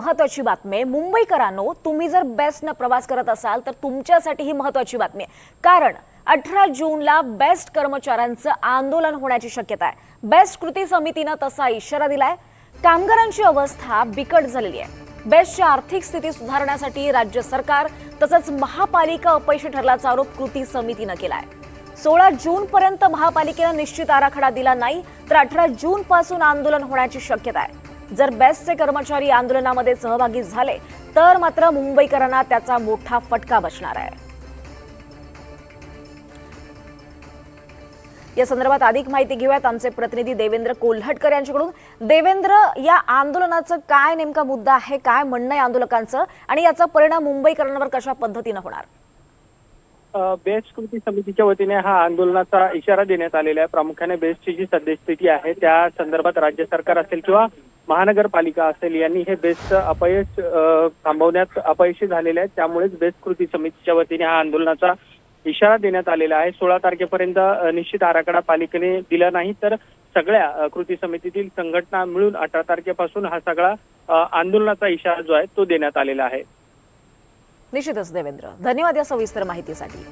महत्वाची बातमी आहे मुंबईकरांनो, तुम्ही जर बेस्टनं प्रवास करत असाल तर तुमच्यासाठी ही महत्वाची बातमी आहे, कारण 18 जूनला बेस्ट कर्मचाऱ्यांचं आंदोलन होण्याची शक्यता आहे। बेस्ट कृती समितीने तसा इशारा दिलाय। कामगारांची अवस्था बिकट झालेली आहे। बेस्टची आर्थिक स्थिती सुधारण्यासाठी राज्य सरकार तसंच महापालिका अपयशी ठरल्याचा आरोप कृती समितीने केलाय। 16 जून पर्यंत महापालिकेने निश्चित आराखडा दिला नाही तर 18 जून पासून आंदोलन होण्याची शक्यता आहे। जर बेस्टचे कर्मचारी आंदोलनामध्ये सहभागी झाले तर मात्र मुंबईकरांना त्याचा मोठा फटका बसणार आहे। या संदर्भात अधिक माहिती घेऊयात आमचे प्रतिनिधी देवेंद्र कोल्हटकर यांच्याकडून। देवेंद्र, या आंदोलनाचा काय नेमका मुद्दा आहे, काय म्हणणं आहे आंदोलकांचं आणि याचा परिणाम मुंबईकरांवर कशा पद्धतीने होणार? बेस्ट कृती समितीच्या वतीने हा आंदोलनाचा इशारा देण्यात आलेला आहे। प्रामुख्याने बेस्टची जी सद्यस्थिती आहे त्या संदर्भात राज्य सरकार असेल किंवा महानगरपालिका असेल यांनी हे बेस्ट अपयश थांबवण्यात अपयशी झालेले आहेत। त्यामुळेच बेस्ट कृती समितीच्या वतीने हा आंदोलनाचा इशारा देण्यात आलेला आहे। 16 तारखेपर्यंत निश्चित आराखडा पालिकेने दिला नाही तर सगळ्या कृती समितीतील संघटना मिळून 18 तारखेपासून हा सगळा आंदोलनाचा इशारा जो आहे तो देण्यात आलेला आहे। निश्चितच देवेंद्र, धन्यवाद या सविस्तर माहितीसाठी।